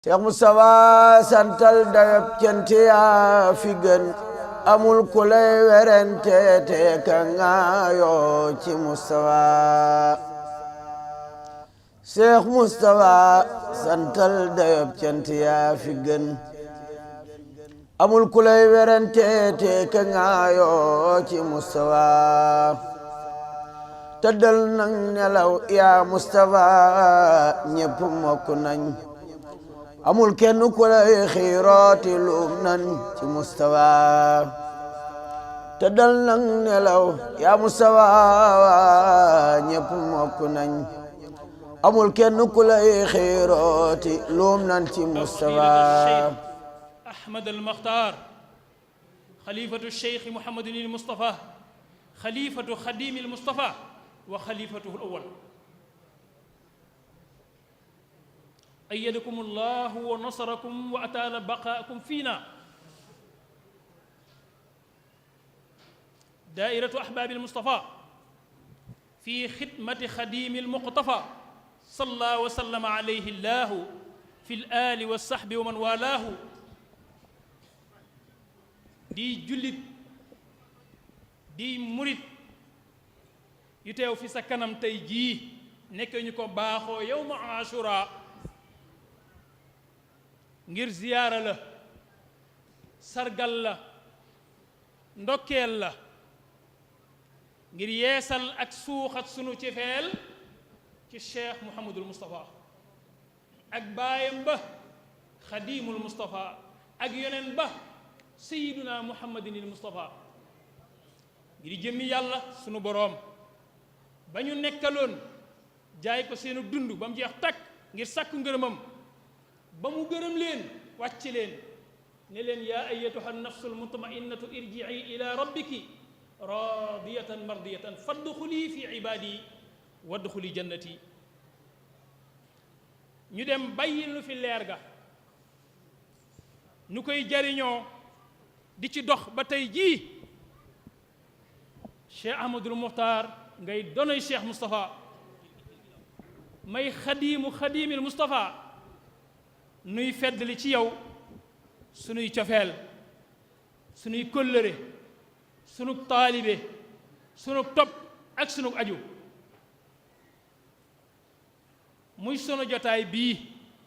Seex Mustafa santal dayab cant yaa fi gën amul ku lay werante te ka ngaayoo ci Mustafa Seex Mustafa santal dayab cant yaa fi gën amul ku lay werante te ka ngaayoo ci Mustafa tëddal nang nelaw yaa Mustafa ñépp mokk nañ amul kenn ku lay xiirooti luum nan ci Mustafa tëddal nang nelaw yaa Mustafa ñépp mokk nañ amul kenn ku lay xiirooti luum nan ci Mustafa Ahmad al-Makhtar xalifatu Cheikh Mouhamadul Mustafa xalifatu Xadimil Mustafa wa xalifatuhu al-awwal أيدكم الله ونصركم وأطال بقاءكم فينا دائرة أحباب المصطفى في خدمة خديم المقتفى صلى وسلم عليه الله في الآل والصحب ومن والاه di jullit di murit yu teew fi sa kanam tey jii nekk ñu ko baaxoo yawma Ashura ngir ziyaara la sargal la ndokkeel la ngir yeesal ak suuxat sunu cofeel ci Cheikh Mouhamadul Moustapha ak baayam ba Xadimul Moustapha ak yoneen ba Sayyiduna Muhammadinil Moustapha ngir jëmmi yàlla sunu boroom ba ñu nekkaloon jaay ko seenu dund ba mu jeex takk ngir sàkku ngërëmam ba mu gërëm leen wàcc leen ne leen yaa ayyatuha nafsul mutma'innatu irji'i ila rabbiki radiyatan mardiyatan fadxuli fi ibadi wadxuli jannati ñu dem bàyyil nu fi leer ga ñu koy jariñoo di ci dox ba tey jii Cheikh Ahmadul Muxtaar ngay donoy Cheikh Moustapha may xadimil Moustapha nuy feddali ci yow sunuy cofeel sunuy kóllëre sunu taalibe sunu topp ak sunu aju muy sunu jotaay bii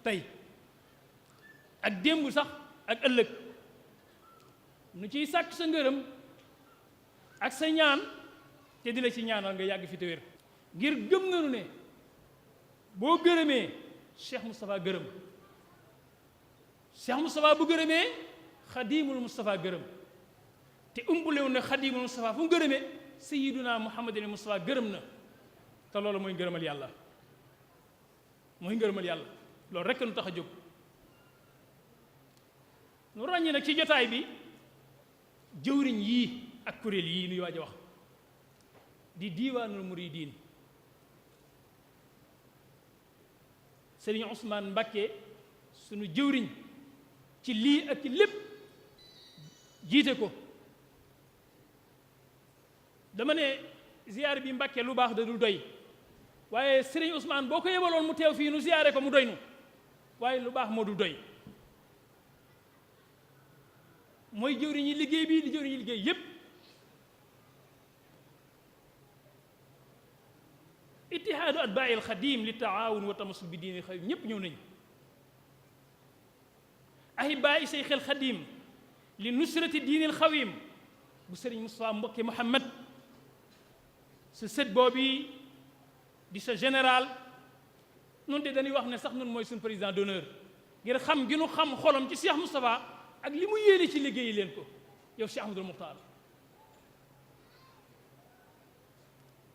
tey ak démb sax ak ëllëg nu ciy sàkk sa ngërëm ak sa ñaan te di la ci ñaanal nga yàgg fi te wér ngir gëm nañu ne boo gërëmee Cheikh Moustapha gërëm Cheikh Moustapha bu gërëmee Xadimul Moustapha gërëm te umbulewu ne Xadimul Moustapha fu mu gërëmee Sayyiduna Muhammadul Moustapha gërëm na te loolu mooy ngërëmal yàlla loolu rekk nu tax a jóg nu ràññee nag ci jotaay bi jëwriñ yii ak kuréel yii nuy waaj a wax di diiwaanul muridiin Sëriñ Ousmane Mbakke sunu jëwriñ ci lii ak ci lépp jiite ko dama ne ziyaare bi Mbàkke lu baax da dul doy waaye Sëriñ Ousmane boo ko yebaloon mu teew fii nu ziyaare ko mu doy nu waaye lu baax moo dul doy mooy jëwriñ yi liggéey bii di jëwriñ yi liggéey yépp ittihaadu atbaa'il xadim li taawun wa tamassul bi diini xadim ñépp ñëw nañu ahibaa'i seyxil xadim li nusrati diinil xawim bu sëriñ Moustapha Mbakke Mouhamad sa sët boobu di sa général noonu de dañuy wax ne sax nun mooy suñu président d'honneur ngir xam gi nu xam xolam ci Cheikh Moustapha ak li mu yéene ci liggéeyi leen ko yow Cheikh Ahmadul Muxtaar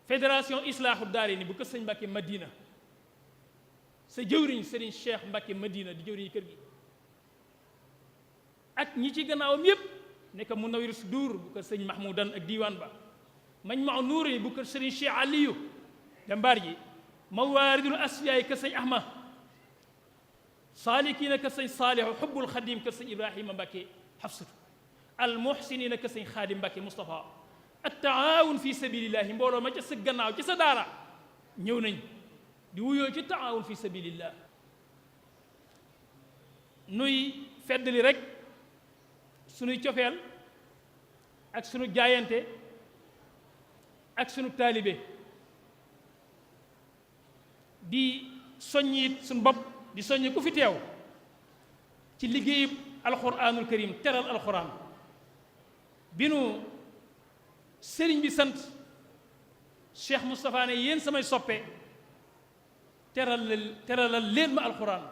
fédération Islaahu Daarayni bu kër sëñ Mbakke Madina sa jëwriñ sëriñ Cheikh Mbakke Madina di jëwriñ kër gi ak ñi ci gannaawam yépp nekk Munawwir Sudur bu kër sëñ Mahmoudan ak diiwaan ba Majma'u Nuuri bu kër sëriñ Cheikh Aliyu jàmbaar ji Mawaaridul Asfiyaay kër sëñ Ahmad Saalikiina kër sëñ Saalihu Xubbul Xadim kër sëñ Ibrahima Mbakke Xafsatu al Muxsiniina kër sëñ Xaadim Mbakke Moustapha at taawun fi sabilillahi mbooloo ma ca sa gannaaw ci sa daara ñëw nañ di wuyoo ci taawun fi sabilillah nuy feddali rek sunuy cofeel ak sunu jaayante ak sunu taalibe di soññit sunu bopp di soññi ku fi teew ci liggéeyub alxuraanul karim teral alxuraan bi nu sëriñ bi sant Cheikh Moustapha ne yéen samay soppe teralal leen ma alxuraan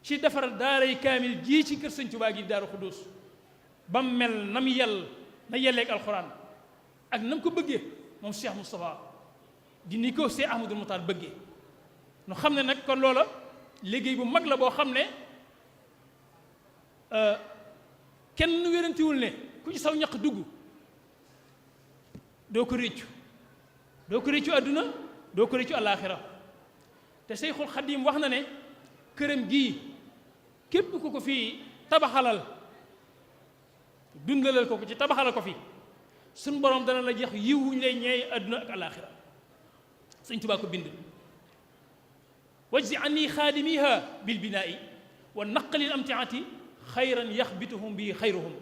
ci defar daaray kaamil jii ci kër Sëñ Tuubaa gi Daaru Xuddus ba mu mel nam na yelleeg alxuraan ak nam ko bëggee moom Cheikh Moustapha di ni ko Cheikh Ahmadul Muxtaar bëggee nu xam ne nag kon loola liggéey bu mag la boo xam ne kenn wérantiwul ne ku ci saw ñaq dugg doo ko réccu àdduna doo ko réccu àllaaxira te Seyxul Xadiim wax na ne këram gii képp ku ko fi tabaxalal dundalal ko ci tabaxalal ko fi suñ borom dana la jeex yiw wuñ lay ñeey àdduna ak àllaaxira Sëñ Tuubaa ko bind wajzi anni xaadimiha bil binaa'i wa naqlil amtiati xayran yaxbituhum bi xayruhum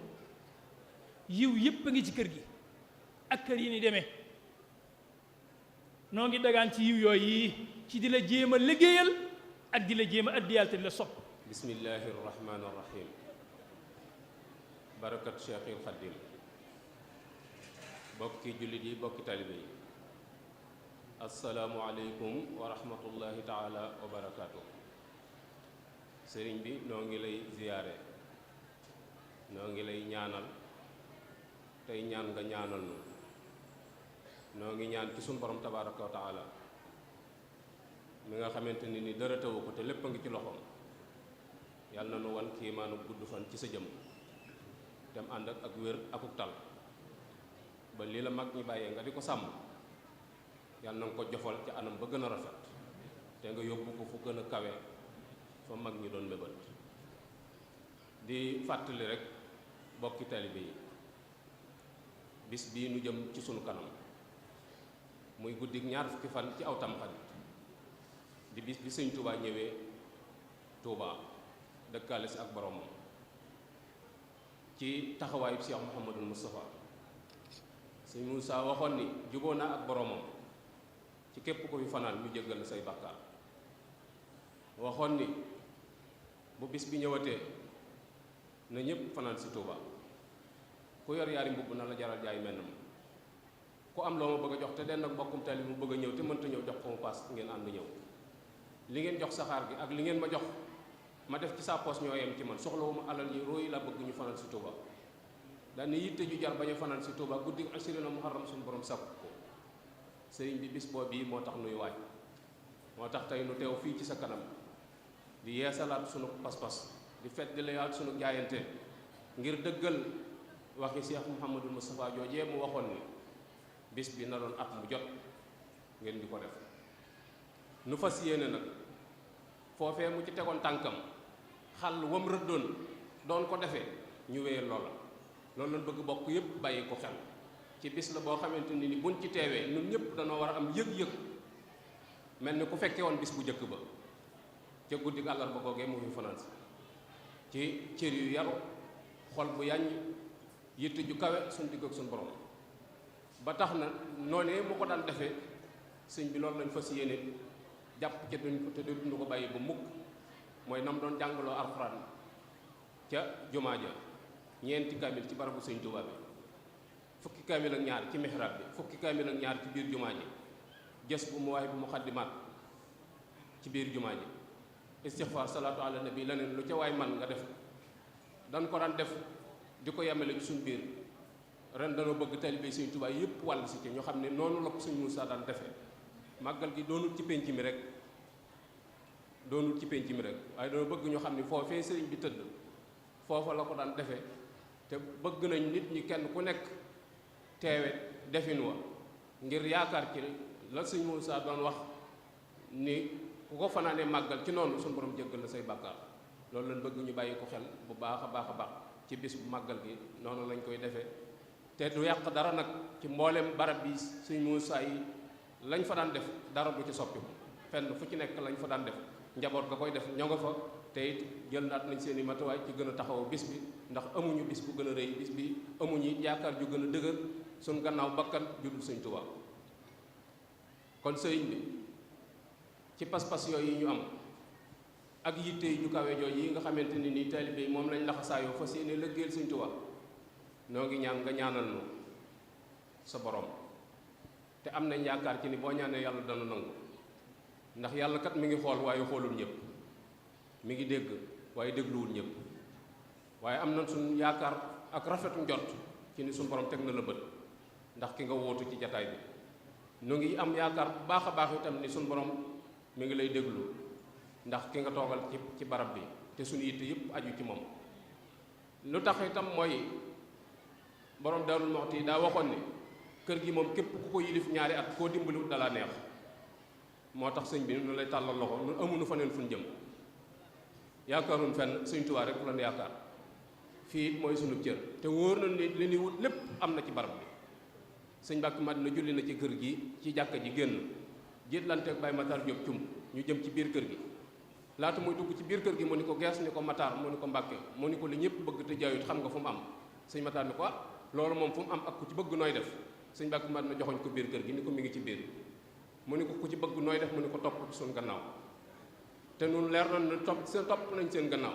yiw yépp a ngi ci kër gi ak kër yi ni demee noo ngi dagaan ci yiw yooyu yi ci di la jéem a liggéeyal ak di la jéem a addiyal te di la sopp bismillahi irrahmani irrahim barakat Cheikhul Xadim bokki jullit yi bokki talibe yi assalaamu aleykum wa rahmatullahi taala wa barakaatu sëriñ bi noo ngi lay ziyaare noo ngi lay ñaanal tey ñaan nga ñaanal nu noo ngi ñaan ci sun borom tabaraka wa taala mi nga xamante ni dara tawu ko te lépp a ngi ci loxoom yàlla na nu wan kiimaanu gudd fan ci sa jëm dem ànd ak wér akuk tal ba lii la mag ñi bàyyee nga di ko sàmm yàlla na nga ko jofal ci anam ba gën a rafet te nga yóbbu ko fu gën a kawe fa mag ñi doon mébal di fàttali rek bokki taalibe yi bis bii nu jëm ci sunu kanam muy guddik ñaar fukki fan ci aw tamxarit di bis bi sëñ Touba ñëwee Touba dëkkaale si ak boromam ci taxawaayu Cheikh Mouhamadul Moustapha sëñ Moussa waxoon ni juboo naa ak boromam ci képp ko fi fanaan ñu jéggal say bàkkaar waxoon ni bu bis bi ñëwatee na ñépp fanaan si Touba ku yor yaari mbubb na la jaral jaay mel na ma ku am loo ma bëgg a jox te den nag bokkum tali mu bëgg a ñëw te mënta ñëw jox ko mu paas ngeen ànd ñëw li ngeen jox saxaar gi ak li ngeen ma jox ma def ci sa poos ñoo yem ci man soxlawuma alal yi róoyi la bëgg ñu fanaan si Touba daal ni yitte ju jar bañ a fanaan si Touba guddi asirina muharram suñu borom sakku ko sëriñ bi bis boobu bii moo tax nuy waaj moo tax tey nu teew fii ci sa kanam di yeesalaat sunu pas-pas di feddaliwaat sunu jaayante ngir dëggal waxi Cheikh Mouhamadul Moustapha joojee mu waxoon ni bis bi na doon at mu jot ngeen di ko def nu fas yéene nag foofee mu ci tegoon tànkam xàll wam rëddoon doon ko defee ñu wéyal loola loolu lañ bëgg bokk yépp bàyyi ko xel ci bis la boo xamante ni buñ ci teewee ñun ñëpp danoo war a am yëg-yëg mel ni ku fekkee woon bis bu njëkk ba ca guddi àllarba googee mu fi fanaan si ci cër yu yaru xol bu yàññ yitte ju kawe suñ digg ak suñ borom ba tax na noonee mu ko daan defee sëñ bi loolu lañ fas yéene jàpp ca duñ ko te duñ ko bàyyi ba mukk mooy nam doon jàngaloo alxuraan ca jumaa ja ñeenti kaamil ci barabu sëñ Tuubaa bi fukki kaamil ak ñaar ci mihrab bi fukki kaamil ak ñaar ci biir jumaa ji jës bu mu waay bu mu xaddimaat ci biir jumaa ji istixfaar salaatu ala nabi leneen lu ca waay man nga def dañ ko daan def di ko yemale ci suñ biir ren danoo bëgg taalibe sëñ Tuubaa yépp wàll si ci ñoo xam ne noonu la ko sëñ Muusaa daan defee màggal gi doonul ci pénc mi rek waaye danoo bëgg ñoo xam ne foofee sëriñ bi tëdd foofa la ko daan defee te bëgg nañ nit ñi kenn ku nekk teewe defin wa ngir yaakaar ci la sëñ Muusaa doon wax ni ku ko fanaanee màggal ci noonu suñu borom jéggal la say bàkkaar loolu lañ bëgg ñu bàyyi ko xel bu baax a baax a baax ci bis bu màggal gi noonu lañ koy defee te du yàq dara nag ci mboolem barab bi sëñ Muusaa yi lañ fa daan def dara du ci soppi fenn fu ci nekk lañ fa daan def njaboot ga koy def ñoo nga fa te it jël naat nañ seen i matuwaay ci gën a taxaw bis bi ndax amuñu bis bu gën a rëy bis bi amuñu yaakaar ju gën a dëgër suñ gannaaw bakkan judul Sëñ Tuubaa kon sëriñ bi ci pas-pas yooyu ñu am ak yitte yi ñu kawe jooju yi nga xamante ni nii taalibe yi moom lañ laxasaayoo fas yéene lëggéeyal Sëñ Tuubaa noo ngi ñaan nga ñaanal nu sa borom te am nañ yaakaar ci ni boo ñaanee yàlla dana nangu ndax yàlla kat mi ngi xool waaye xoolul ñëpp mi ngi dégg waaye dégluwul ñëpp waaye am na suñ yaakaar ak rafetu njort ci ni suñ borom teg na la bët ndax ki nga wootu ci jataay bi nu ngi am yaakaar bu baax a baax itam ni suñ borom mi ngi lay déglu ndax ki nga toogal ci barab bi te suñu yitte yëpp aju ci moom lu tax itam mooy borom Daarul Muxti daa waxoon ni kër gi moom képp ku ko yilif ñaari at koo dimbaliwut dalaa neex moo tax sëñ bi nu lay tàllal loxo nu amuñu faneen fu ñu jëm yaakaaruñ fenn Sëñ Tuubaa rek lan yaakaar fii it mooy sunu cër te wóor na ni li ñuy wut lépp am na ci barab bi sëñ Mbàkke Madina julli na ci kër gi ci jàkka ji génn jiitlanteeg Baye Matar Diop cum ñu jëm ci biir kër gi laata muy dugg ci biir kër gi mu ni ko gees ni ko Matar mu ni ko Mbàkke mu ni ko li ñëpp bëgg te jaayut xam nga fu mu am sëñ Matar ni ko loolu moom fu mu am ak ku ci bëgg nooy def sëñ Mbàkke Madina joxoñ ko biir kër gi ni ko mi ngi ci biir mu ni ko ku ci bëgg nooy def mu ni ko topp ci suñu gannaaw te nun leer na ne topp nañ seen gannaaw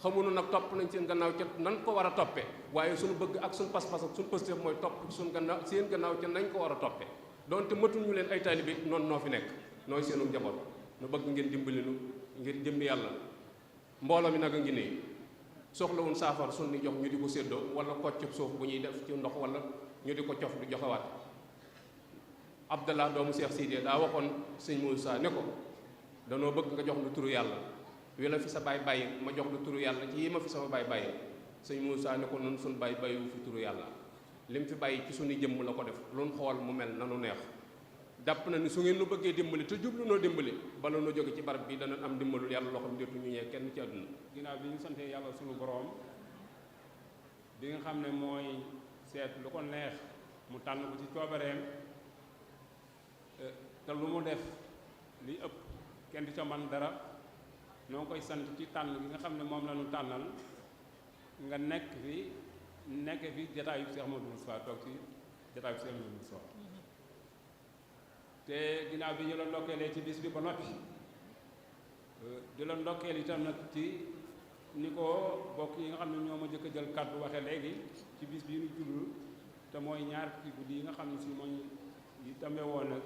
xamuñu nag topp nañ seen gannaaw ca nan ko war a toppee waaye suñu bëgg ak suñu pas-pas ak suñu positif mooy topp ci suñu gannaaw seen gannaaw ca nañ ko war a toppee donte matuñu leen ay taalibe noonu noo fi nekk nooy seenu njaboot nu bëgg ngeen dimbali nu ngir jëmmi yàlla mbooloo mi nag a ngi nii soxlawuñ saafara suñu jox ñu di ko séddoo wala kocc suuf bu ñuy def ci ndox wala ñu di ko cof di joxewaat Abdallah doomu Cheikh Sidiya daa waxoon sëñ Moussa ne ko danoo bëgg nga jox lu turu yàlla wi la fi sa baay bàyyi ma jox lu turu yàlla ci yi ma fi sama baay bàyyi sëñ Moussa ne ko noonu suñu baay bàyyiwu fi turu yàlla lim fi bàyyi ci suñu jëmm la ko def lu ñu xool mu mel nanu neex jàpp na ni su ngeen nu bëggee dimbali te jublu noo dimbali bala noo jóge ci barab bi dana am dimbalul yàlla loo xam ndeetu ñu ñee kenn ci àdduna ginnaaw bi ñu santee yàlla suñu boroom bi nga xam ne mooy seet lu ko neex mu tànn ko ci coobareem te lu mu def li ëpp kenn du ca man dara noo koy sant ci tànn bi nga xam ne moom la ñu tànnal nga nekk fi jataayu Cheikh Modou Moustapha toog ci jataayu Cheikh Modou Moustapha te ginnaaw bi ñu la ndokkeelee ci bis bi ba noppi di la ndokkeel itam nag ci ni ko bokk yi nga xam ne ñoo ma jëkk a jël kàddu waxee léegi ci bis bi ñu juddul te mooy ñaar fukki guddi yi nga xam ne si mooy yi tambe woon nag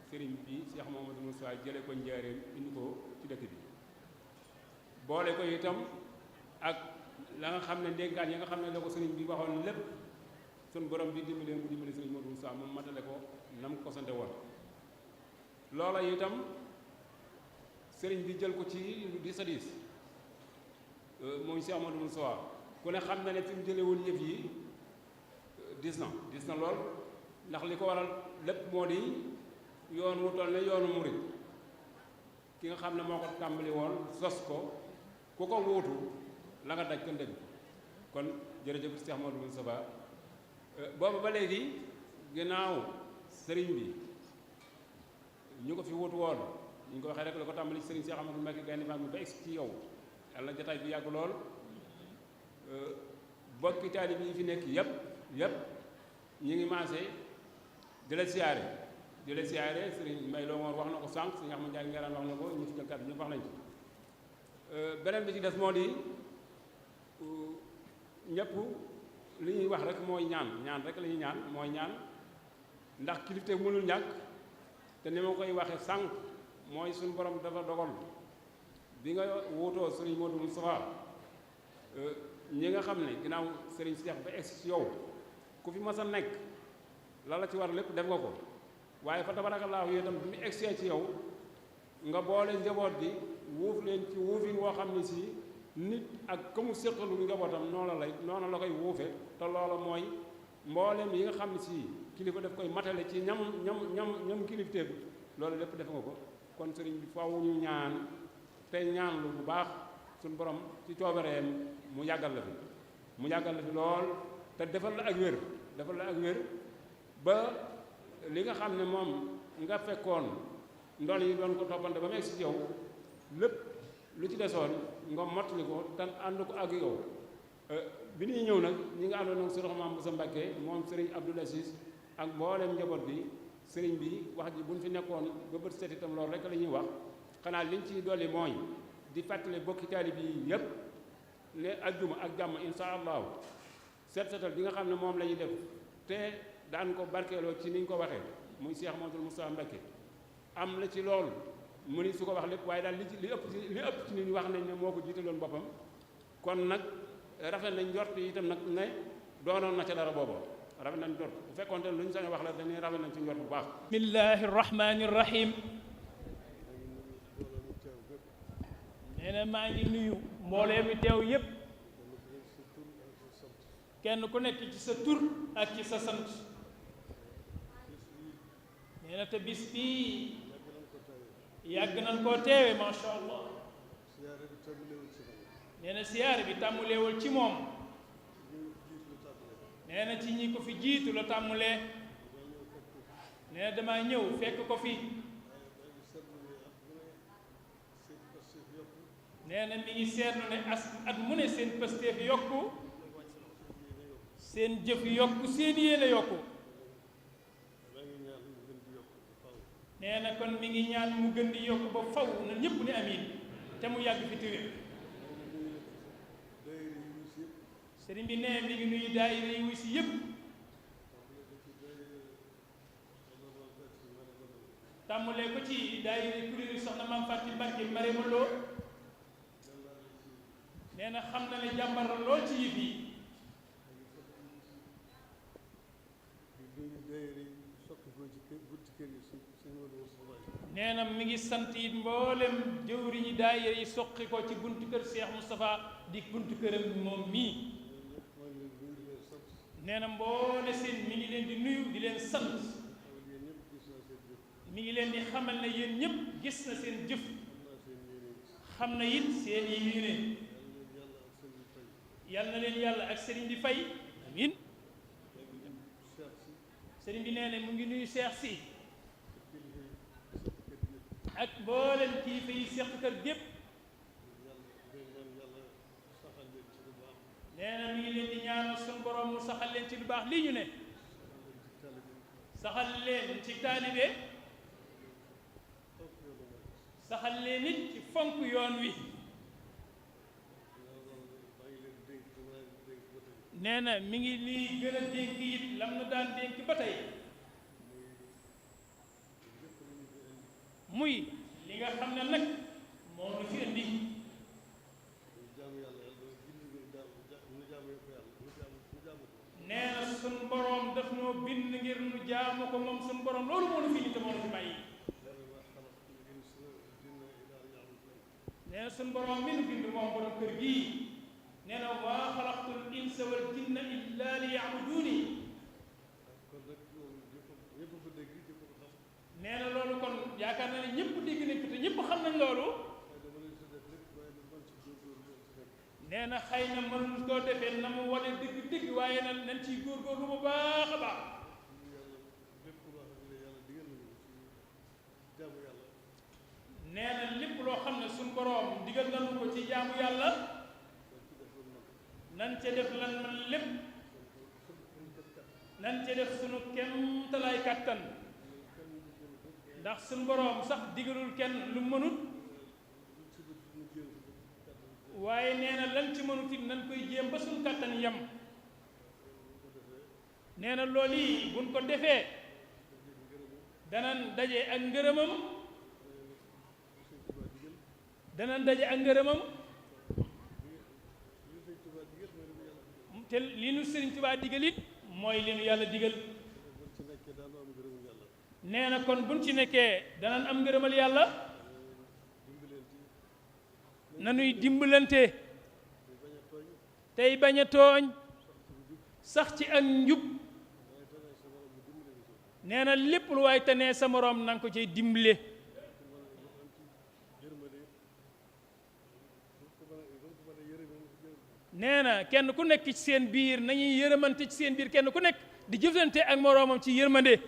sëriñ bi Cheikh Mamadou Moustapha jële ko njaareem indi ko ci dëkk bi boole ko itam ak la nga xam ne ndénkaan yi nga xam ne la ko sëriñ bi waxoon lépp sun borom bi dimbali leen bu dimbali sëriñ Modou Moustapha moom matale ko nam ko sante woon loola itam sëriñ bi jël ko ci lu diis a diis mooy Cheikh Mamadou Moustapha ku ne xam na ne fi mu jële woon yëf yi diis na lool ndax li ko waral lépp moo di yoon wu toll ne yoonu murit ki nga xam ne moo ko tàmbali woon sos ko ku ko wuutu la nga daj ko ndëgg kon jërëjëf Cheikh Mamadou Moustapha boobu ba léegi ginnaaw sëriñ bi ñu ko fi wuutu woon ñu ko waxee rek la ko tàmbali ci sëriñ Cheikh Amadou Mbacké Gaïndé Fatma ba egsi ci yow yàlla na jataay bi yàgg lool bokki taalibe yi fi nekk yépp ñi ngi maase di la siyaare sëriñ Mbay Lo Mor wax na ko sànq sëriñ Axmadu Njaay Ngeeraan wax na ko ñu fi jël kàddu ñëpp wax nañ ci beneen bi ci des moo di ñëpp li ñuy wax rek mooy ñaan rek la ñuy ñaan mooy ñaan ndax kilifte mënul ñàkk te ni ma koy waxee sànq mooy suñu borom dafa dogal bi nga wuutoo sëriñ Modou Moustapha ñi nga xam ne ginnaaw sëriñ Cheikh ba egsi ci yow ku fi mas a nekk la la ci war lépp def nga ko waaye fa tabarakallahu yooyu itam bi mu egsee ci yow nga boole njaboot gi wuuf leen ci wuufin woo xam ne si nit ak ka mu séqalu njabootam noonu la koy wuufe te loola mooy mboolem yi nga xam ne si kilifa daf koy matale ci ñam kilifteef loolu lépp def nga ko kon sëriñ bi faaw ñu ñaan tey ñaan lu bu baax suñu borom ci coobareem mu yàggal la fi lool te defal la ak wér ba li nga xam ne moom nga fekkoon ndol yi doon ko toppante ba mu egsi ci yow lépp lu ci desoon nga mottali ko tan ànd ko ak yow bi ñuy ñëw nag ñi nga àndoon ak Sëriñ Maam Bousso Mbacké moom Sëriñ Abdoul Aziz ak mboolem njaboot bi sëriñ bi wax ji buñ fi nekkoon ba bët set itam loolu rek la ñuy wax xanaa liñ ci dolli mooy di fàttali bokki taalib yi yépp ne ajjuma ak jàmm insha allahu setal bi nga xam ne moom la ñuy def te daan ko barkeeloo ci niñ ko waxee muy Cheikh Mouhamadoul Moustapha Mbacké am la ci loolu mu ni su ko wax lépp waaye daal li ëpp ci nit ñi wax nañ ne moo ko jiitaloon boppam kon nag rafet nañ njort itam nag ne doonoon na ca dara boobu rafet nañ njort bu fekkoon te lu ñu sañ wax la dañuy rafet nañ ci njort bu baax. bismillahi rahmani rahim. nee na maa ngi nuyu mbooleem mi teew yépp kenn ku nekk ci sa tur ak ci sa sant. nee na te bis bii yàgg nañ koo teewe macha allah. nee na siyaare bi tàmmuleewul ci moom. nee na ci ñi ko fi jiitu la tàmmulee. nee na damaa ñëw fekk ko fi. nee na mi ngi seetlu ne at mu ne seen pësteef yokku seen jëf yokku seen yéene yokku. nee na kon mi ngi ñaan mu gën di yokk ba faw na ñépp ne amiin te mu yàgg fi téwér. sëriñ bi nee mi ngi nuyu daayira yi wuy si yépp tàmmulee ko ci daayira kuréelu soxna Maam Faty Mbacké Marème Lo. nee na xam na ne jàmbar la lool ci yëf yi. nee na mi ngi sant it mboolem jëwriñi daayira yi soqi ko ci buntu kër Cheikh Moustapha di buntu këram moom mii. nee na mboole seen mi ngi leen di nuyu di leen sant. mi ngi leen di xamal ne yéen ñëpp gis na seen jëf. xam na it seen yéene. yal na leen yàlla ak sëriñ bi fay amiin. sëriñ bi nee na mu ngi nuyu Cheikh si ak mboolem kilifa yi seq kër gépp. nee na mi ngi leen di ñaanal suñu borom mu saxal leen ci lu baax lii ñu ne. saxal leen ci taalibe. saxal leen nit ci fonk yoon wi. nee na mi ngi nii gën a dénk it lam na daan dénk ba tey. muy li nga xam ne nag moo nu fi indi. nee na sun boroom daf noo bind ngir nu jaamu ko moom sun boroom loolu moo nu fi indi te moo nu fi bàyyi. nee na sun boroom mi nu bind moom borom kër gii. nee na maa xalaqtul insa wal jinna illa li ya'buduni. nee na loolu kon yaakaar naa ne ñëpp dégg nañ ko te ñëpp xam nañ loolu. nee na xëy na mënuñ koo defee na mu wane dëgg-dëgg waaye nañ ciy góorgóorlu bu baax a baax. nee na lépp loo xam ne suñ boroom digal nañu ko ci jaamu yàlla. nan ca def lan man lépp. nan ca def sunu kemtalaay kàttan. ndax suñ boroom sax digalul kenn lu mënut. waaye nee na lan ci mënut it nan koy jéem ba suñ kàttan yem. nee na loolu yi buñ ko defee danan daje ak ngërëmam. danan daje ak ngërëmam. te li nu Sëriñ Tuubaa digal it mooy li nu yàlla digal. nee na kon buñ ci nekkee danañ am ngërëmal yàlla. nanuy dimbalante. tey bañ a tooñ. sax ci ak njub. nee na lépp lu waay tanee sa moroom na nga ko cay dimbale. nee na kenn ku nekk ci seen biir nañuy yërëmante ci seen biir kenn ku nekk di jëflante ak moroomam ci yërmande.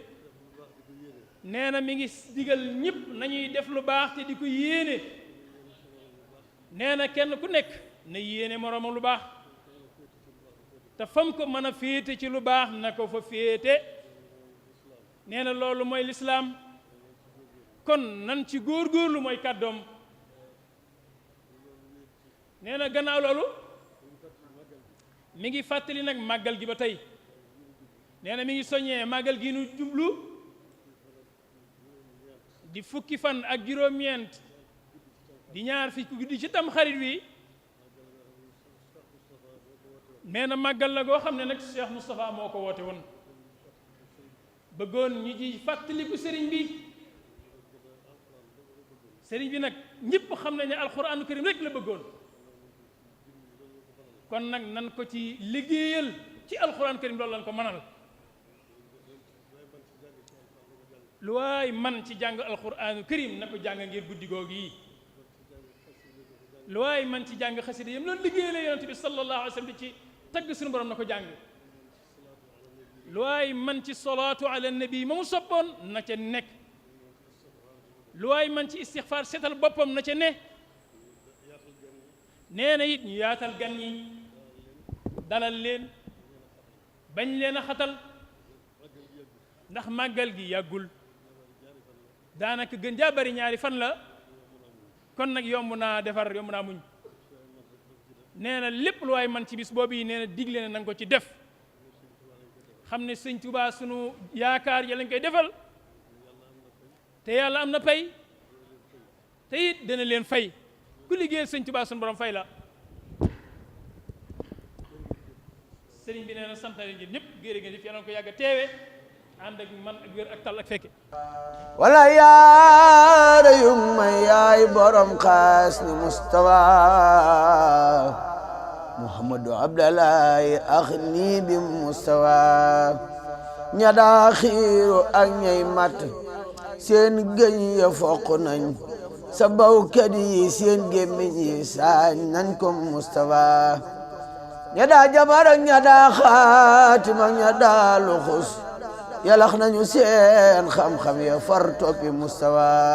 nee na mi ngi digal ñëpp nañuy def lu baax te di ko yéene. nee na kenn ku nekk na yéene moroomam lu baax te fam ko mën a féete ci lu baax na ko fa féete nee na loolu mooy lislaam kon nan ci góorgóorlu mooy kàddoom nee na gannaaw loolu mi ngi fàttali nag màggal gi ba tey nee na mi ngi soññee màggal gi nu jublu di fukki fan ak juróom-ñeent di ñaar fi guddi ci tam xarit wi nee na màggal la goo xam ne nag Cheikh Moustapha moo ko woote woon bëggoon ñu ci fàttaliku sëriñ bi nag ñëpp xam nañ ne alxuraanu karim rek la bëggoon kon nag nan ko ci liggéeyal ci alxuraanu karim loolu lañ ko mënal lu waay man ci jàng alxuraanu karim na ko jàng ngir guddi googu yi lu waay man ci jàng xasida yam loolu liggéeyal yonent bi sallallahu alayhi wa sallam di ci tagg suñu borom na ko jàng lu waay man ci salaatu ala nabi ma mu soppoon na ca nekk lu waay man ci istixfaar seetal boppam na ca ne nee na it ñu yaatal gan ñi dalal leen bañ leen a xatal ndax màggal gi yàggul daanaka gën jaa bari ñaari fan la kon nag yomb naa defar yomb naa muñ nee na lépp lu waay man ci bis boobu yi nee na digle na nanga ko ci def xam ne sëñ Tuubaa sunu yaakaar ya lañ koy defal te yàlla am na pay te it dana leen fay ku liggéeyal sëñ Tuubaa sunu borom fay la sëriñ bi nee na sant nañ ñëpp géer ngeen def yàlla ko yàgg a teewe ànd ak man ak wér ak tal ak fekke wala yaara yung may yaay borom xaas ni Mustafa Muhammadu Abdallahi ax nii bi Mustafa ña daa xiiru ak ñay mat seen gëñ ya foq nañ sa bawkat yi seen gémmiñ yi saañ nañ ko Mustafa ña daa jabar ak ña daa xaatim ak ña daa luxus yalax nañu seen xam-xam ya far toppi Mustafa